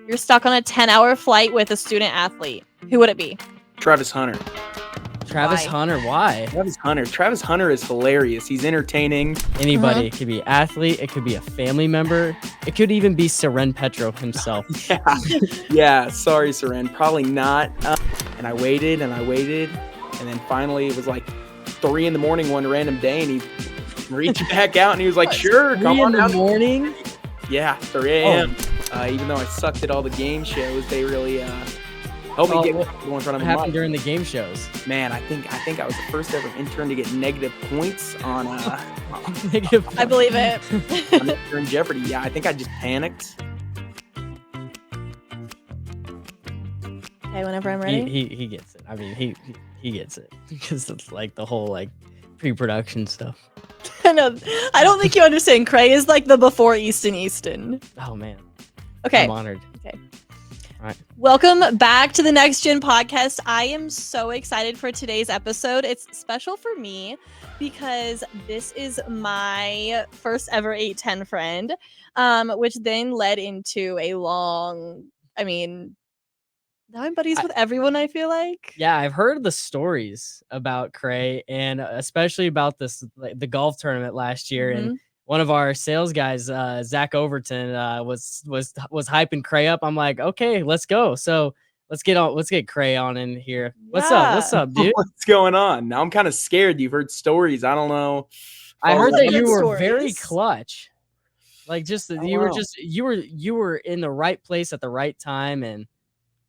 You're stuck on a 10-hour flight with a student athlete. Who would it be? Travis Hunter. Travis Why? Hunter, why? Travis Hunter is hilarious. He's entertaining. Anybody. It could be athlete. It could be a family member. It could even be Seren Petro himself. Yeah. Sorry, Seren. Probably not. And I waited, and then finally it was like 3 a.m. one random day, and he reached back out, and he was like, "Sure, come on in out." the morning? Yeah, 3 a.m. Even though I sucked at all the game shows, they really helped me get going in front of What them. happened during the game shows? Man, I think I was the first ever intern to get negative points on Negative. I believe it. on Intern Jeopardy. Yeah, I think I just panicked. Okay, whenever I'm ready. He gets it. I mean, he gets it because it's like the whole like pre-production stuff. No, I don't think you understand. Cray is like the before Easton. Oh man. Okay. I'm honored. Okay. All right. Welcome back to the Next Gen podcast. I am so excited for today's episode. It's special for me because this is my first ever 810 friend, which then led into a long, now I'm buddies with everyone, I feel like. Yeah, I've heard the stories about Cray and especially about this the golf tournament last year. And one of our sales guys, Zach Overton, was hyping Cray up. I'm like, okay, let's go. So let's get Cray on in here. What's up, dude? What's going on? Now I'm kind of scared. You've heard stories. I don't know. I heard that you were stories. very clutch. Like just that you were in the right place at the right time, and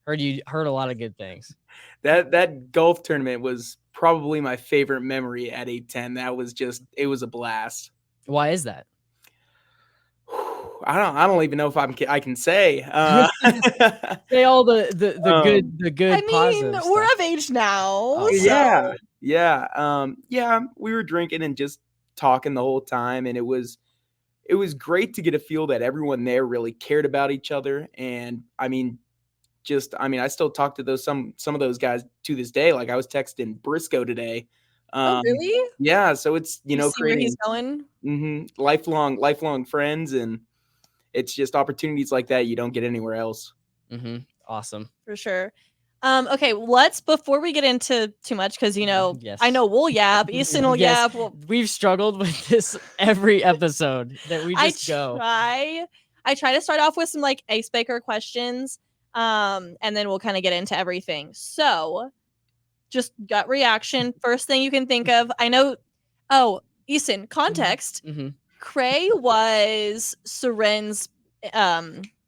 heard a lot of good things. That golf tournament was probably my favorite memory at 810. It was a blast. Why is that? I don't even know if I can say. Say all the good. I mean, positive we're stuff. of age now. Oh, so. Yeah. We were drinking and just talking the whole time, and it was great to get a feel that everyone there really cared about each other. And I still talk to some of those guys to this day. Like I was texting Briscoe today. Oh, really? Yeah. So it's see where he's going. Lifelong friends, and it's just opportunities like that you don't get anywhere else. Awesome. For sure. Okay, before we get into too much, because Yes. I know we'll yap. Easton will yap. We've struggled with this every episode that we just go. I try to start off with some like icebreaker questions. And then we'll kind of get into everything. So just gut reaction. First thing you can think of. I know. Oh, Easton, context. Cray was Seren's.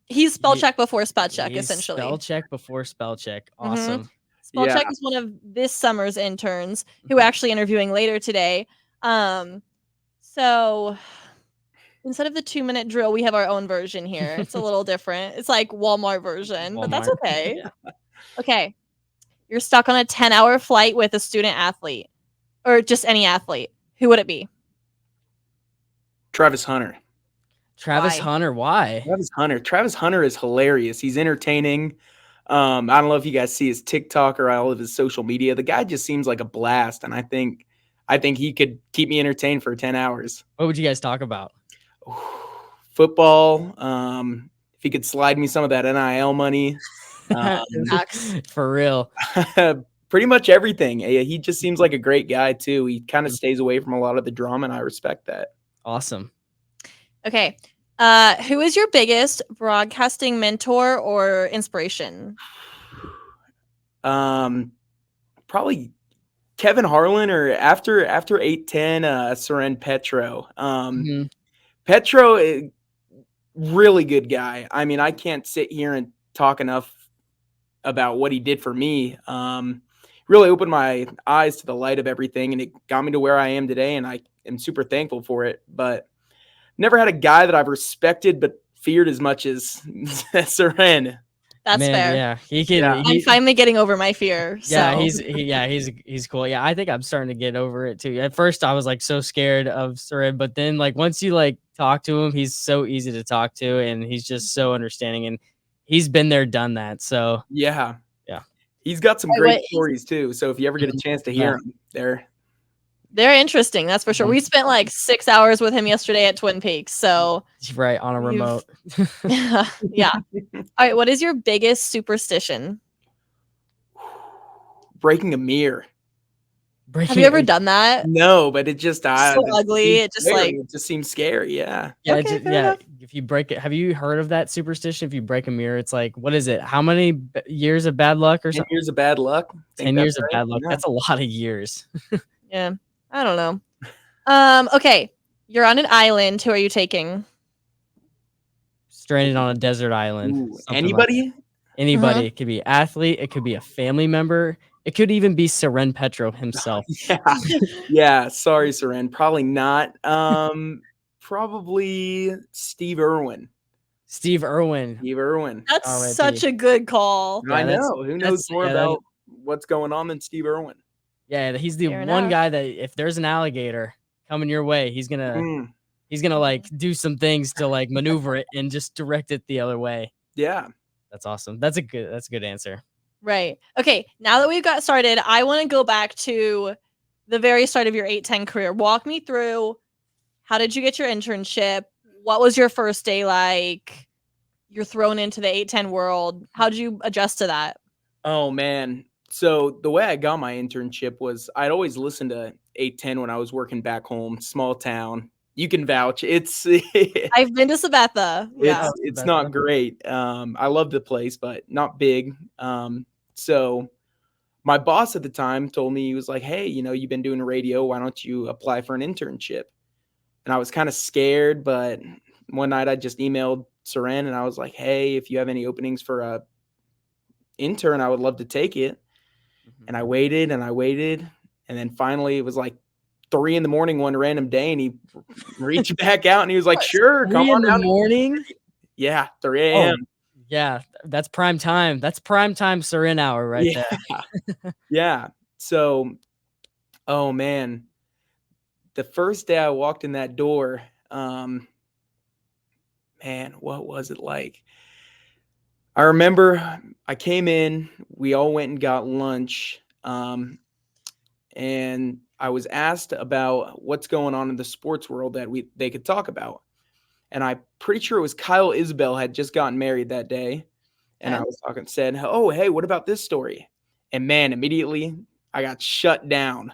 He's spell check before spell check, essentially. Spell check before spell check. Awesome. Spell check is one of this summer's interns who actually interviewing later today. So instead of the 2-minute drill, we have our own version here. It's a little different. It's like Walmart version, but that's okay. Yeah. Okay. You're stuck on a 10-hour flight with a student athlete or just any athlete. Who would it be? Travis Hunter. Travis Hunter, why? Travis Hunter is hilarious. He's entertaining. I don't know if you guys see his TikTok or all of his social media. The guy just seems like a blast, and I think he could keep me entertained for 10 hours. What would you guys talk about? Football. If he could slide me some of that NIL money. For real. Pretty much everything. He just seems like a great guy too. He kind of stays away from a lot of the drama, and I respect that. Awesome. Okay. Who is your biggest broadcasting mentor or inspiration? Probably Kevin Harlan, or after 810, Seren Petro. Petro, really good guy. I mean, I can't sit here and talk enough about what he did for me. Really opened my eyes to the light of everything, and it got me to where I am today, and I am super thankful for it. But never had a guy that I've respected but feared as much as Seren. That's fair. Yeah, he can. Yeah. I'm finally getting over my fear. Yeah, so. he's cool. Yeah, I think I'm starting to get over it too. At first, I was like so scared of Seren, but then like once you like talk to him, he's so easy to talk to, and he's just so understanding, and he's been there, done that. So yeah, he's got some great stories too. So if you ever get a chance to hear him, They're interesting, that's for sure. We spent like 6 hours with him yesterday at Twin Peaks, so Right, on a You've- remote. yeah. All right, what is your biggest superstition? Breaking a mirror. Have you ever done that? No, but it just So it ugly. seems It just scary. like It just seems scary. Yeah. Yeah, Okay, fair enough. if you break it, have you heard of that superstition? If you break a mirror, it's like, what is it? How many years of bad luck or 10 something? years of bad luck. 10 years of right. bad luck. Yeah. That's a lot of years. Yeah. I don't know. Okay. You're on an island. Who are you taking? Stranded on a desert island. Ooh, something like anybody? that. Anybody. It could be athlete. It could be a family member. It could even be Seren Petro himself. Yeah. Yeah. Sorry, Seren. Probably not. Probably Steve Irwin. Steve Irwin. Steve Irwin. That's R.I.P. such a good call. I Yeah, know. Who knows more yeah, about what's going on than Steve Irwin? Yeah, he's the Fair one enough. guy that if there's an alligator coming your way, he's gonna like do some things to like maneuver it and just direct it the other way. Yeah. That's awesome. That's a good answer. Right. Okay. Now that we've got started, I want to go back to the very start of your 810 career. Walk me through, how did you get your internship? What was your first day like? You're thrown into the 810 world. How did you adjust to that? Oh man. So the way I got my internship was I'd always listened to 810 when I was working back home, small town. You can vouch. It's I've been to Sabetha. Yeah. it's not great. I love the place, but not big. So my boss at the time told me, he was like, "Hey, you've been doing radio. Why don't you apply for an internship?" And I was kind of scared, but one night I just emailed Seren and I was like, "Hey, if you have any openings for a intern, I would love to take it." And I waited and I waited. And then finally it was like 3 a.m. one random day and he reached back out and he was like, "Sure, come on in the down." morning. Yeah, 3 a.m. Yeah, that's prime time. That's prime time Seren hour right there. Yeah. So, oh man, the first day I walked in that door, man, what was it like? I remember I came in, we all went and got lunch, and I was asked about what's going on in the sports world that they could talk about. And I'm pretty sure it was Kyle Isbell had just gotten married that day. And I was said, "Oh, hey, what about this story?" And man, immediately I got shut down.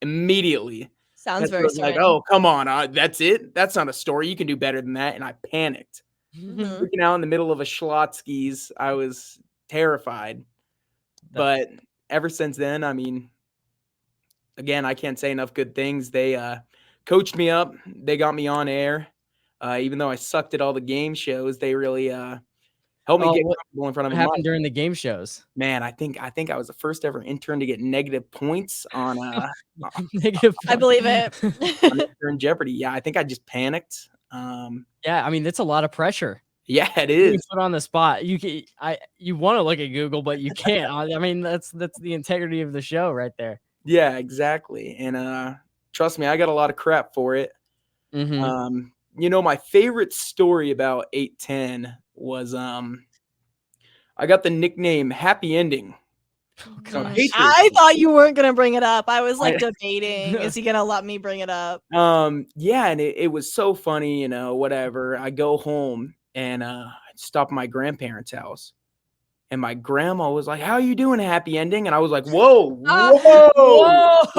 Immediately. Sounds I very was like, Seren. "Oh, come on. That's it? That's not a story. You can do better than that." And I panicked. Mhm. Freaking out in the middle of a Schlotzsky's. I was terrified. But ever since then, I mean, again, I can't say enough good things. They coached me up. They got me on air. Even though I sucked at all the game shows, they really helped me get comfortable in front of What a happened mic. during the game shows? Man, I think I was the first ever intern to get negative points on Negative. I believe it. on Intern Jeopardy. Yeah, I think I just panicked. Yeah, I mean, it's a lot of pressure. Yeah, it You is. put on the spot. You want to look at Google, but you can't. I mean, that's the integrity of the show right there. Yeah, exactly. And trust me, I got a lot of crap for it. My favorite story about 810 was I got the nickname Happy Ending. I thought you weren't gonna bring it up. I was like debating, is he gonna let me bring it up? Yeah, and it was so funny, whatever. I go home and I stop at my grandparents' house. And my grandma was like, "How are you doing, Happy Ending?" And I was like, "Whoa,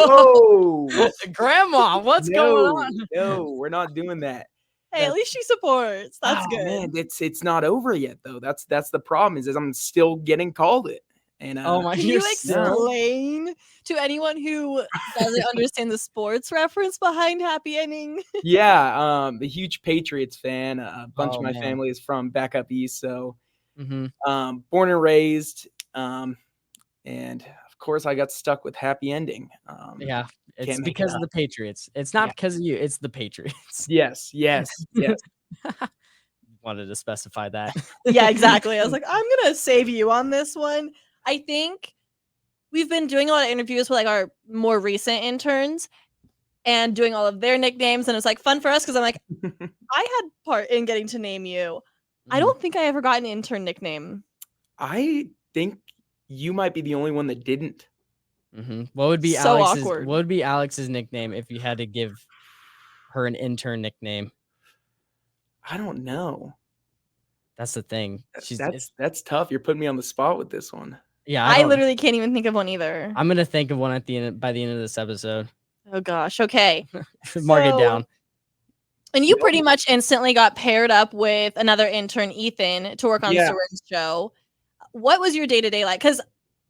whoa. Grandma, what's going on? No, we're not doing that." Hey, at least she supports. That's good. Man, it's not over yet though. That's the problem is I'm still getting called it. And Oh my! Can you explain to anyone who doesn't understand the sports reference behind Happy Ending? Yeah, a huge Patriots fan. A bunch of my family is from back up east, so born and raised. And of course, I got stuck with Happy Ending. Yeah, it's because of the Patriots. It's not because of you. It's the Patriots. Yes. Wanted to specify that. Yeah, exactly. I was like, I'm gonna save you on this one. I think we've been doing a lot of interviews with like our more recent interns and doing all of their nicknames, and it's like fun for us because I'm like, I had part in getting to name you. I don't think I ever got an intern nickname. I think you might be the only one that didn't. What would be So awkward. What would be Alex's nickname if you had to give her an intern nickname? I don't know. That's the thing. That's tough. You're putting me on the spot with this one. Yeah, I literally can't even think of one either. I'm gonna think of one by the end of this episode. Oh gosh. Okay. Mark it down. And you pretty much instantly got paired up with another intern, Ethan, to work on Serin's show. What was your day-to-day like? Because,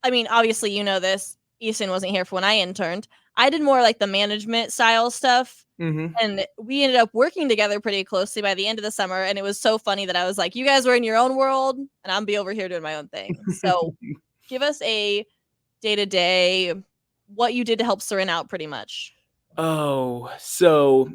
I mean, obviously you know this. Ethan wasn't here for when I interned. I did more like the management style stuff. And we ended up working together pretty closely by the end of the summer. And it was so funny that I was like, you guys were in your own world and I'll be over here doing my own thing. So give us a day-to-day, what you did to help Serin out pretty much. Oh, so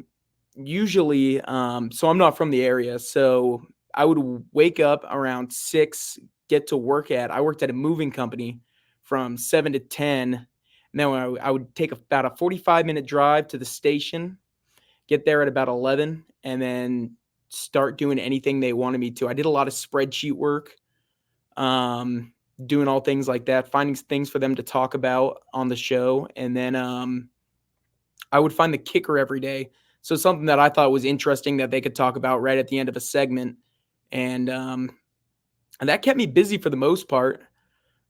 usually, so I'm not from the area. So I would wake up around 6, I worked at a moving company from 7 to 10. And then I would take about a 45-minute drive to the station, get there at about 11, and then start doing anything they wanted me to. I did a lot of spreadsheet work, doing all things like that, finding things for them to talk about on the show. And then I would find the kicker every day. So something that I thought was interesting that they could talk about right at the end of a segment. And that kept me busy for the most part.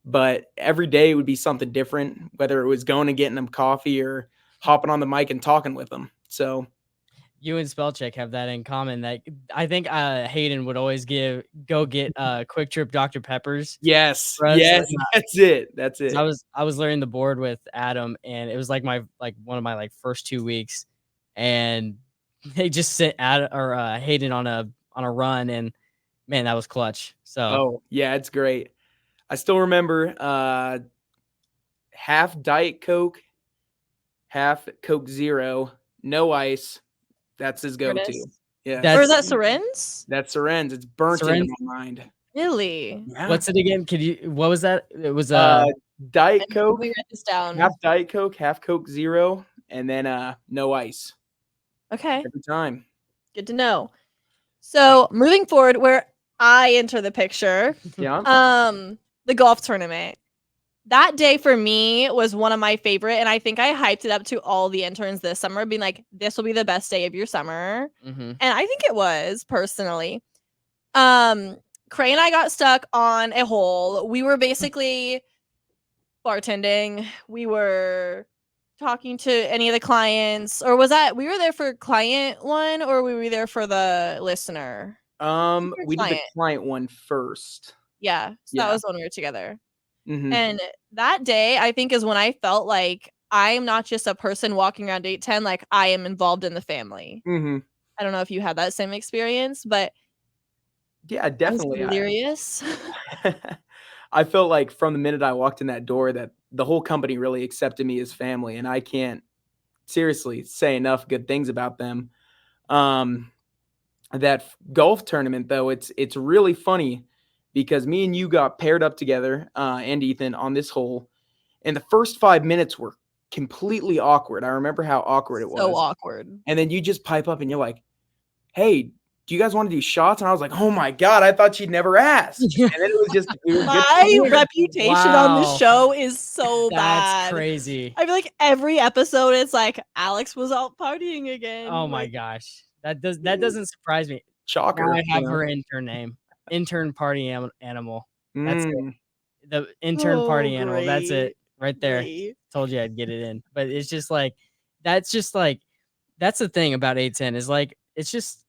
But every day would be something different, whether it was going and getting them coffee or hopping on the mic and talking with them. So you and Spellcheck have that in common. That I think Hayden would always go get Quick Trip Dr. Peppers. Yes, that's it. That's it. I was learning the board with Adam, and it was like one of my first 2 weeks, and they just sent Hayden on a run, and man, that was clutch. So yeah, it's great. I still remember half Diet Coke, half Coke Zero, no ice. That's his go-to. Yeah. Or is that Serin's? That's Serin's. It's burnt in my mind. Really? Yeah. What's it again? What was that? It was Diet Coke. Let me write this down. Half Diet Coke, half Coke Zero, and then no ice. Okay. Every time. Good to know. So moving forward, where I enter the picture, the golf tournament. That day for me was one of my favorite, and I think I hyped it up to all the interns this summer, being like, this will be the best day of your summer. And I think it was, personally. Cray and I got stuck on a hole. We were basically bartending. We were talking to any of the clients, or was that we were there for client one, or were we there for the listener? We did the client one first. Yeah, so that was when we were together. And that day, I think, is when I felt like I'm not just a person walking around 810, like I am involved in the family. I don't know if you had that same experience, but yeah, definitely. Delirious. I felt like from the minute I walked in that door that the whole company really accepted me as family, and I can't seriously say enough good things about them. That golf tournament, though, it's really funny because me and you got paired up together, and Ethan, on this hole, and the first 5 minutes were completely awkward. I remember how awkward it was. So awkward. And then you just pipe up and you're like, hey, do you guys want to do shots? And I was like, oh my God, I thought she'd never ask. And then it was just my reputation on this show is so bad. That's crazy. I feel like every episode it's like Alex was out partying again. Oh my gosh. That doesn't surprise me. Shocker. I have her intern name. Intern party animal. That's it. The intern party animal. That's it. Right there. Told you I'd get it in. But it's just like that's the thing about 810 is like it's just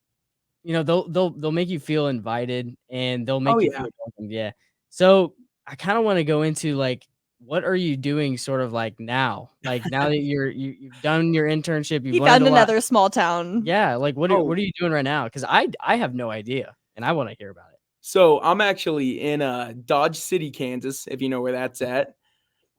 they'll make you feel invited and they'll make you feel welcome. Yeah. So I kind of want to go into like what are you doing sort of like now? Like now that you've done your internship, you've found another small town. Yeah, like what are you doing right now? Because I have no idea and I want to hear about it. So I'm actually in Dodge City, Kansas, if you know where that's at.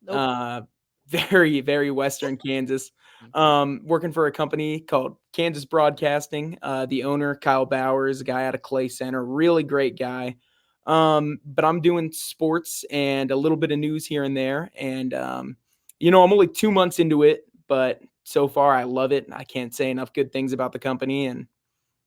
Nope. Very, very western Kansas. Working for a company called Kansas Broadcasting. The owner, Kyle Bowers, a guy out of Clay Center, really great guy. But I'm doing sports and a little bit of news here and there. And, I'm only 2 months into it, but so far I love it. I can't say enough good things about the company and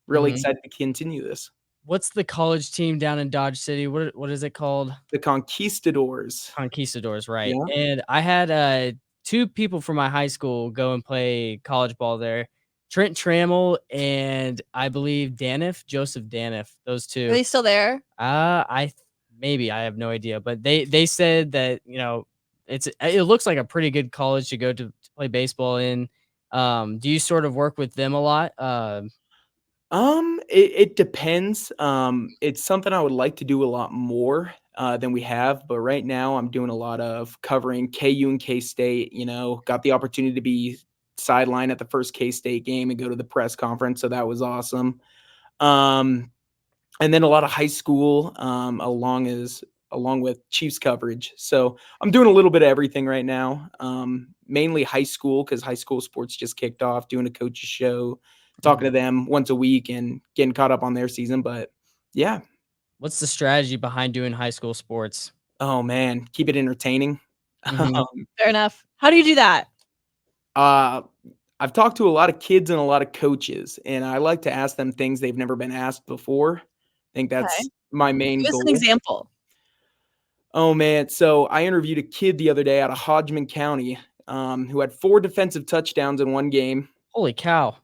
really excited to continue this. What's the college team down in Dodge City? What is it called? The Conquistadors. Conquistadors, right. Yeah. And I had two people from my high school go and play college ball there. Trent Trammell and I believe Joseph Daniff, those Are two. they still there? Maybe, I have no idea, but they said that, it looks like a pretty good college to go to play baseball in. Do you sort of work with them a lot? It depends. It's something I would like to do a lot more than we have, but right now I'm doing a lot of covering KU and K State. Got the opportunity to be sideline at the first K State game and go to the press conference, so that was awesome. Um, and then a lot of high school, along with Chiefs coverage. So I'm doing a little bit of everything right now. Mainly high school because high school sports just kicked off. Doing a coach's show, talking to them once a week, and getting caught up on their season. But yeah, What's the strategy behind doing high school sports? oh man, keep it entertaining. Mhm. Fair enough. How do you do that? Uh, I've talked to a lot of kids and a lot of coaches, and I like to ask them things they've never been asked before. I think Okay. that's my main Give us an goal. example. Oh man, so I interviewed a kid the other day out of Hodgman County, who had 4 defensive touchdowns in one game. Holy cow.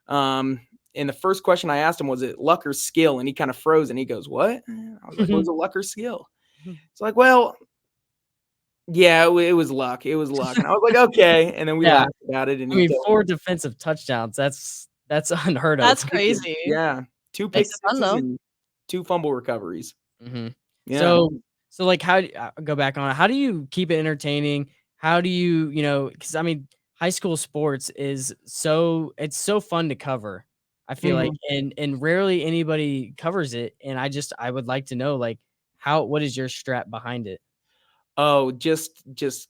Um, and the first question I asked him was it luck or skill, and he kind of froze and he goes, "What?" I was like, "Was it luck or skill?" It's like, "Well, yeah, it was luck. It was luck." And I was like, "Okay." And then we Yeah. laughed about it, and I he mean, told 4 me, defensive touchdowns, that's unheard of. That's crazy. yeah, 2 pick Makes it fun sixes though. and 2 fumble recoveries. Mhm. Yeah. So, like, how do go back on it, how do you keep it entertaining? How do you, because I mean, high school sports is it's so fun to cover, I feel like, Mhm. and rarely anybody covers it, and I would like to know, like, what is your strat behind it? Oh, just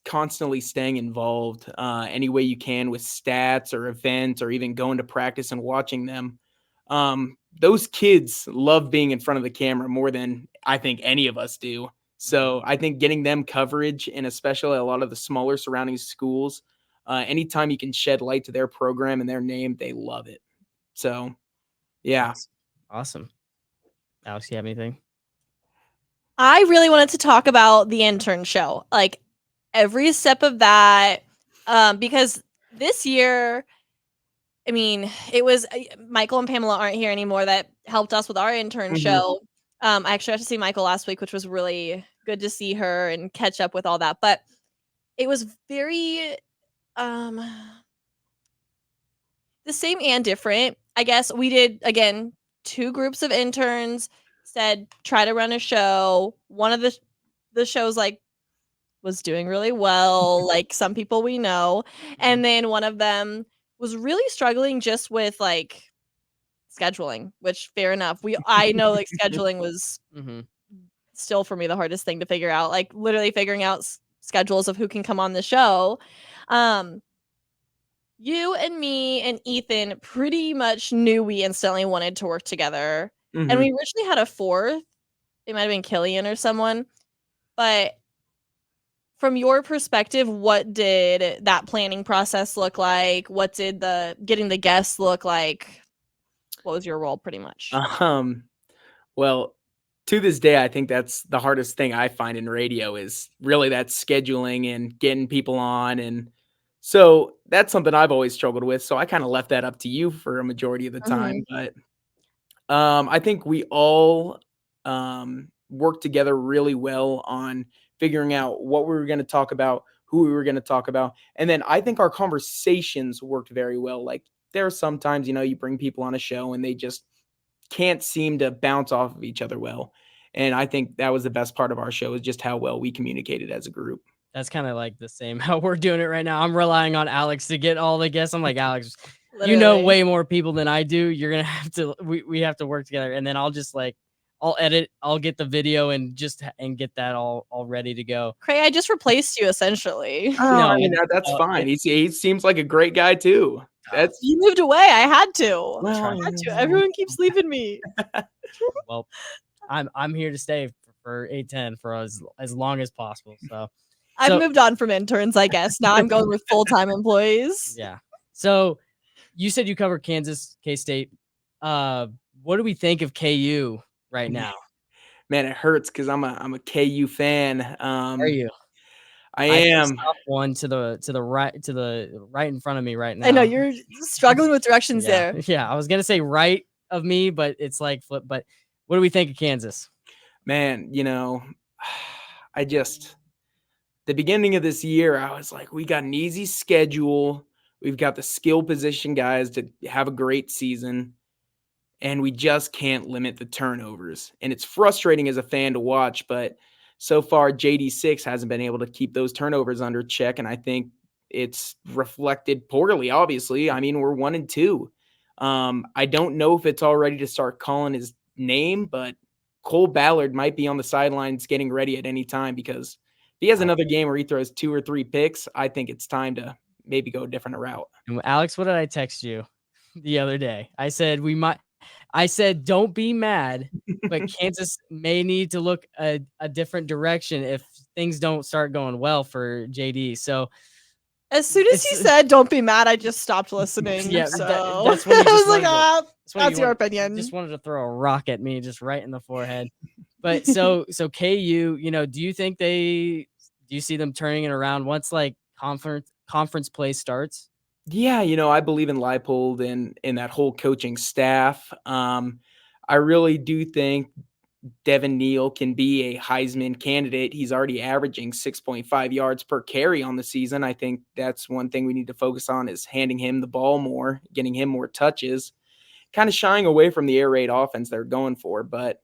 constantly staying involved, any way you can with stats or events or even going to practice and watching them. Those kids love being in front of the camera more than I think any of us do. So I think getting them coverage, and especially a lot of the smaller surrounding schools, anytime you can shed light to their program and their name, they love it. So yeah. Awesome. Awesome. Alex, you have anything? I really wanted to talk about the intern show. Like every step of that, because this year, I mean, it was Michael and Pamela aren't here anymore that helped us with our intern Mhm. show. I actually got to see Michael last week, which was really good to see her and catch up with all that. But it was very um the same and different. I guess we did again 2 groups of interns, said try to run a show. One of the shows like was doing really well, like some people we know, and then one of them was really struggling just with like scheduling, which fair enough. I know like scheduling was Mhm. still for me the hardest thing to figure out, like literally figuring out schedules of who can come on the show. Um You and me and Ethan pretty much knew we instantly wanted to work together. And we Mhm. originally had a 4th. It might have been Killian or someone. But from your perspective, what did that planning process look like? What did the getting the guests look like? What was your role pretty much? Um Well, to this day, I think that's the hardest thing I find in radio is really that scheduling and getting people on. And so that's something I've always struggled with. So I kind of left that up to you for a majority of the time. Mhm. But I think we all worked together really well on figuring out what we were going to talk about, who we were going to talk about. And then I think our conversations worked very well. Like there are sometimes, you bring people on a show and they just can't seem to bounce off of each other well. And I think that was the best part of our show is just how well we communicated as a group. That's kinda like the same how we're doing it right now. I'm relying on Alex to get all the guests. I'm like, "Alex, you know Literally. way more people than I do. You're gonna have to we have to work together." And then I'll just, like, I'll edit, I'll get the video and and get that all ready to go. Cray, I just replaced you essentially. Oh, I No, mean, that's fine. it He seems like a great guy too. That's You moved away. I had to. well, trying. I had to. Everyone keeps leaving me. Well, I'm here to stay for 810 for as long as possible, so I've so moved on from interns, I guess. Now I'm going with full-time employees. yeah. So, you said you covered Kansas, K-State. What do we think of KU right now? man, it hurts because I'm a KU fan. Are you? I I am. stopped one to the right in front of me right now. I know you're struggling with directions Yeah, there. yeah. I was gonna say right of me, but it's like flip. But what do we think of Kansas? Man, the beginning of this year, I was like, we got an easy schedule. We've got the skill position guys to have a great season, and we just can't limit the turnovers. And it's frustrating as a fan to watch, but so far, JD6 hasn't been able to keep those turnovers under check, and I think it's reflected poorly, obviously. I mean, we're 1-2. I don't know if it's all ready to start calling his name, but Cole Ballard might be on the sidelines getting ready at any time because if he has another game where he throws 2 or 3 picks, I think it's time to maybe go a different route. And Alex, what did I text you the other day? I said don't be mad, but Kansas may need to look a different direction if things don't start going well for JD. So as soon as he said "don't be mad," I just stopped listening. Yeah, so that's when you just I was like, that's your opinion. Just wanted to throw a rock at me, just right in the forehead. But so KU, do you think do you see them turning it around once like conference play starts? Yeah, I believe in Leipold and in that whole coaching staff. I really do think Devin Neal can be a Heisman candidate. He's already averaging 6.5 yards per carry on the season. I think that's one thing we need to focus on is handing him the ball more, getting him more touches, kind of shying away from the air raid offense they're going for. But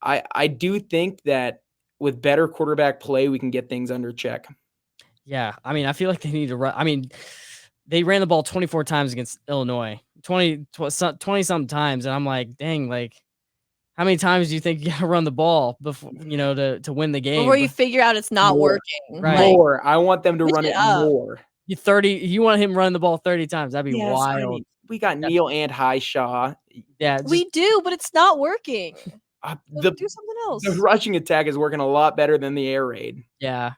I do think that with better quarterback play, we can get things under check. Yeah, I mean, I feel like they need to run. I mean, they ran the ball 24 times against Illinois, 20 something times, and I'm like, dang, like, how many times do you think you gotta run the ball before to win the game? Before you figure out it's not More. working. Right. More. I want them to run it more. You want him running the ball 30 times? That'd be wild. I mean, we got Neal and Highshaw. Yeah, we do, but it's not working. Do something else. The rushing attack is working a lot better than the air raid. Yeah,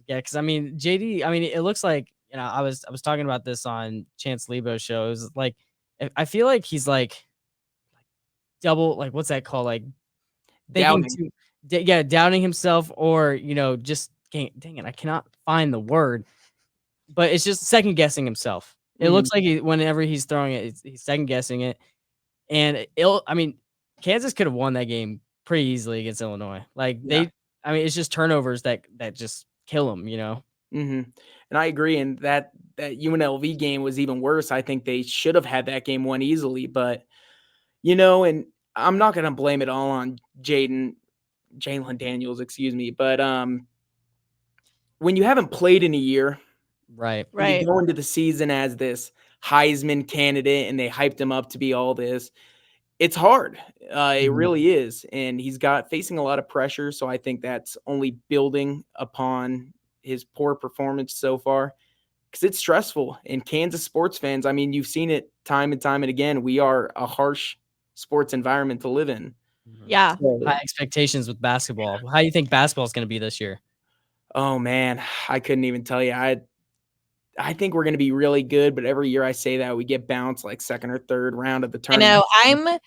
because I mean, JD. I mean, it looks like I was talking about this on Chance Lebo's show. It was like I feel like he's like double, like what's that called? Like thinking doubting himself, or just dang it, I cannot find the word, but it's just second guessing himself. It looks like whenever he's throwing it, he's second guessing it, and I mean, Kansas could have won that game pretty easily against Illinois. Like I mean, it's just turnovers that just kill them, And I agree. And that UNLV game was even worse. I think they should have had that game won easily, but and I'm not going to blame it all on Jalen Daniels, excuse me. But when you haven't played in a year, right, you go into the season as this Heisman candidate and they hyped him up to be all this. It's hard. It really is. And he's facing a lot of pressure. So I think that's only building upon his poor performance so far because it's stressful. And Kansas sports fans, I mean, you've seen it time and time and again. We are a harsh sports environment to live in. Yeah. So, high expectations with basketball. How do you think basketball is going to be this year? Oh, man, I couldn't even tell you. I think we're going to be really good, but every year I say that we get bounced like second or third round of the tournament. I know. I'm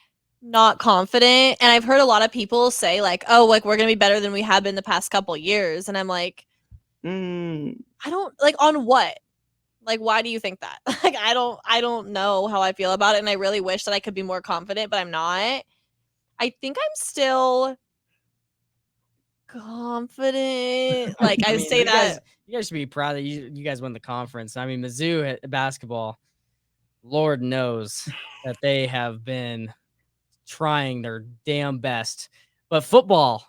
not confident, and I've heard a lot of people say like, "Oh, like we're going to be better than we have been the past couple years," and I'm like, I don't like on what? Like, why do you think that? Like, I don't know how I feel about it, and I really wish that I could be more confident, but I'm not. I think I'm still confident. Like, I mean, say that. You guys should be proud that you guys won the conference. I mean, Mizzou at basketball, Lord knows that they have been trying their damn best. But football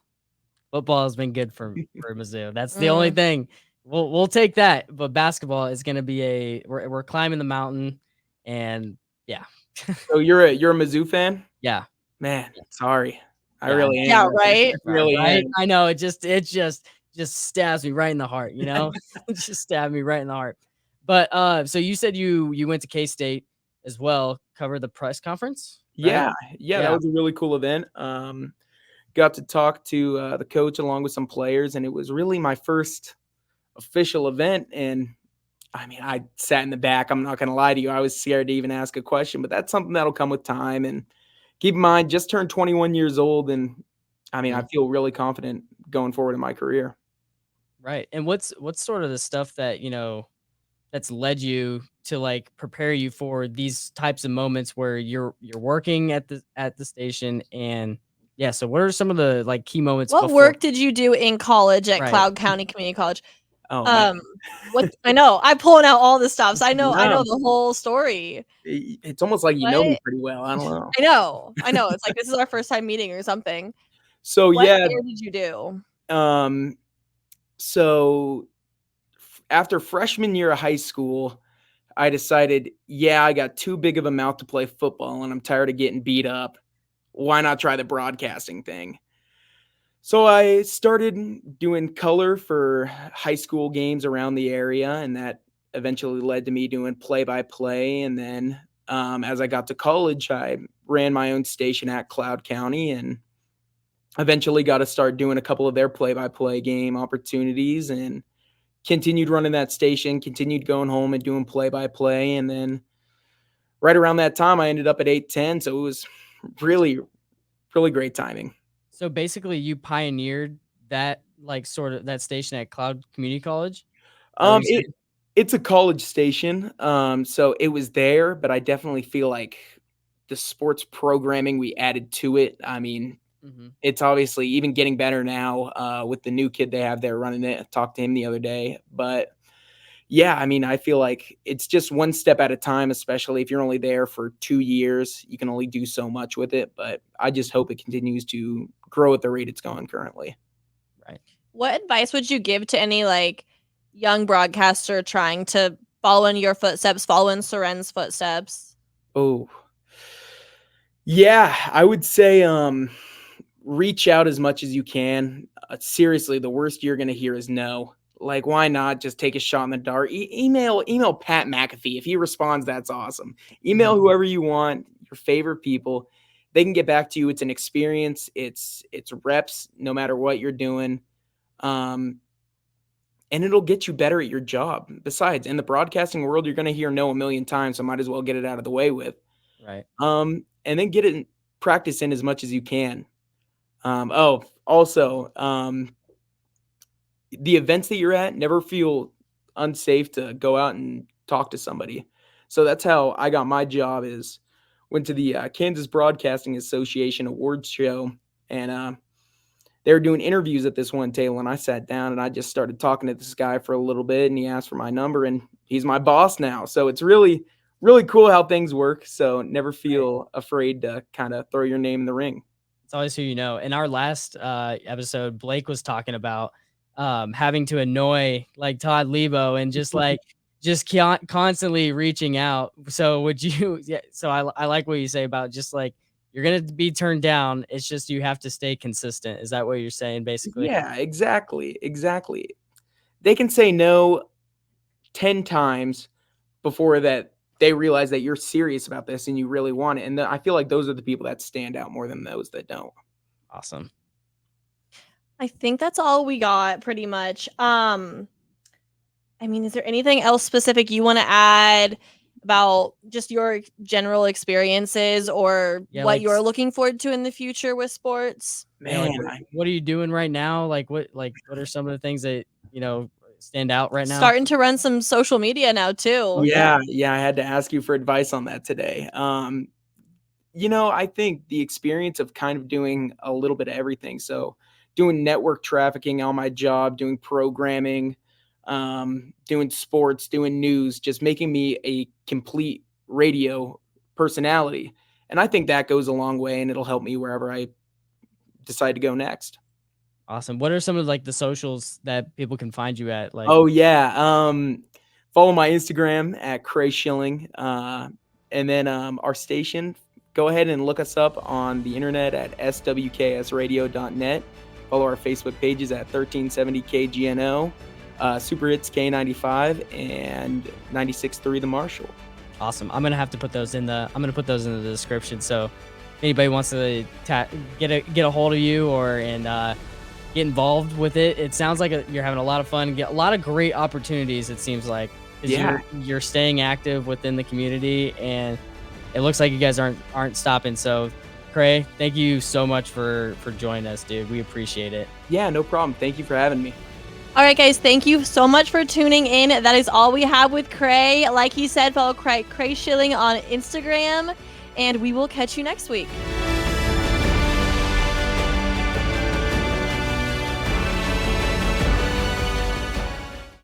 has been good for Mizzou. That's the only thing. We'll take that. But basketball is going to be we're climbing the mountain, and yeah. So you're a Mizzou fan? Yeah. Man, sorry. I Yeah. really am. Yeah, right? Really right? am. I know it just stabs me right in the heart, it just stabbed me right in the heart. But so you said you went to K-State as well, cover the press conference? Right? Yeah, that was a really cool event. Got to talk to the coach along with some players, and it was really my first official event. And I mean, I sat in the back. I'm not going to lie to you. I was scared to even ask a question, but that's something that'll come with time. And keep in mind, just turned 21 years old. And I mean, I feel really confident going forward in my career. Right. And what's sort of the stuff that, that's led you to like prepare you for these types of moments where you're working at the station, and yeah, so what are some of the like key moments What before? work did you do in college at Right. Cloud County Community College? Oh man. What I know, I'm pulling out all the stops. I know No, the whole story. it's almost like you know me What? pretty well. I don't know. I know. It's like this is our first time meeting or something. So What yeah, year did you do? um, so after freshman year of high school, I decided, yeah, I got too big of a mouth to play football and I'm tired of getting beat up. Why not try the broadcasting thing? So I started doing color for high school games around the area, and that eventually led to me doing play by play. And then as I got to college, I ran my own station at Cloud County and eventually got to start doing a couple of their play by play game opportunities and continued running that station, continued going home and doing play by play. And then right around that time, I ended up at 810. So it was really, really great timing. So basically you pioneered that like sort of that station at Cloud Community College? Is that what you're It saying? it's a college station, so it was there, but I definitely feel like the sports programming we added to it, I mean, Mhm. it's obviously even getting better now, with the new kid they have there running it. I talked to him the other day, but yeah, I mean, I feel like it's just one step at a time, especially if you're only there for 2 years, you can only do so much with it, but I just hope it continues to grow at the rate it's going currently. Right. What advice would you give to any like young broadcaster trying to follow in your footsteps, follow in Soren's footsteps? Oh. Yeah, I would say, reach out as much as you can. Seriously, the worst you're gonna hear is no. Like, why not just take a shot in the dark? Email Pat McAfee. If he responds, that's awesome. Email Mhm. whoever you want, your favorite people. They can get back to you. It's an experience. It's reps, no matter what you're doing. Um, and it'll get you better at your job. Besides, in the broadcasting world, you're gonna hear no a million times, so might as well get it out of the way with. Right. And then get it in practice in as much as you can. Also, the events that you're at, never feel unsafe to go out and talk to somebody. So that's how I got my job is went to the Kansas Broadcasting Association awards show, and they were doing interviews at this one table, and I sat down and I just started talking to this guy for a little bit, and he asked for my number, and he's my boss now. So it's really, really cool how things work. So never Right. feel afraid to kind of throw your name in the ring. It's always who you know. In our last episode, Blake was talking about having to annoy like Todd Lebo and just like constantly reaching out. So would you? Yeah. So I like what you say about just like you're gonna be turned down. It's just you have to stay consistent. Is that what you're saying, basically? Yeah, exactly, exactly. They can say no 10 times before that they realize that you're serious about this and you really want it. And I feel like those are the people that stand out more than those that don't. Awesome. I think that's all we got pretty much. I mean, is there anything else specific you want to add about just your general experiences or Yeah. what you're looking forward to in the future with sports? Yeah. Like Man, what are you doing right now? What are some of the things that stand out right now? Starting to run some social media now too. Yeah. yeah, I had to ask you for advice on that today. I think the experience of kind of doing a little bit of everything. So, doing network trafficking on my job, doing programming, doing sports, doing news, just making me a complete radio personality. And I think that goes a long way and it'll help me wherever I decide to go next. Awesome. What are some of like the socials that people can find you at? Like, Oh yeah. Follow my Instagram at Cray Schilling. And then our station, go ahead and look us up on the internet at swksradio.net. Follow our Facebook pages at 1370KGNO, Super Hits K95, and 96.3 The Marshall. awesome. I'm gonna put those in the description. So if anybody wants to get a hold of you or get involved with it, it sounds like you're having a lot of fun. Get a lot of great opportunities. It seems like 'cause Yeah. you're staying active within the community, and it looks like you guys aren't stopping. So, Cray, thank you so much for joining us, dude. We appreciate it. Yeah, no problem. Thank you for having me. All right, guys, thank you so much for tuning in. That is all we have with Cray. Like he said, follow Cray Schilling on Instagram, and we will catch you next week.